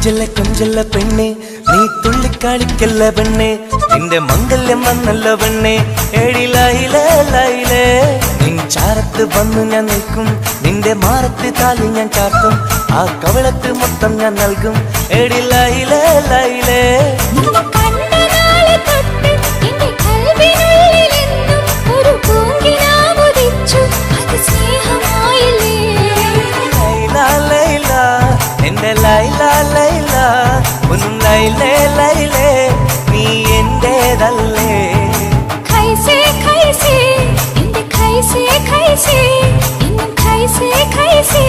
കൊഞ്ചല്ല പെണ്ണെ നീ തുള്ളിക്കാളിക്കല്ല പെണ്ണെ നിന്റെ മംഗല്യം വന്നല്ല പെണ്ണെ ഏഴിലായിലേ നിൻ ചാരത്ത് വന്നു ഞാൻ നിൽക്കും നിന്റെ മാറത്ത് താലി ഞാൻ ചാർത്തും ആ കവളത്ത് മൊത്തം ഞാൻ നൽകും ഏഴിലായിലേ എന്റെ ലൈലാ ലൈലാ ഒന്നും ലൈലേ ലൈലേ നീ എന്റേതല്ലേ ഖൈസേ ഖൈസേ എന്റെ ഖൈസേ ഖൈസേ ഇന്നും ഖൈസേ ഖൈസേ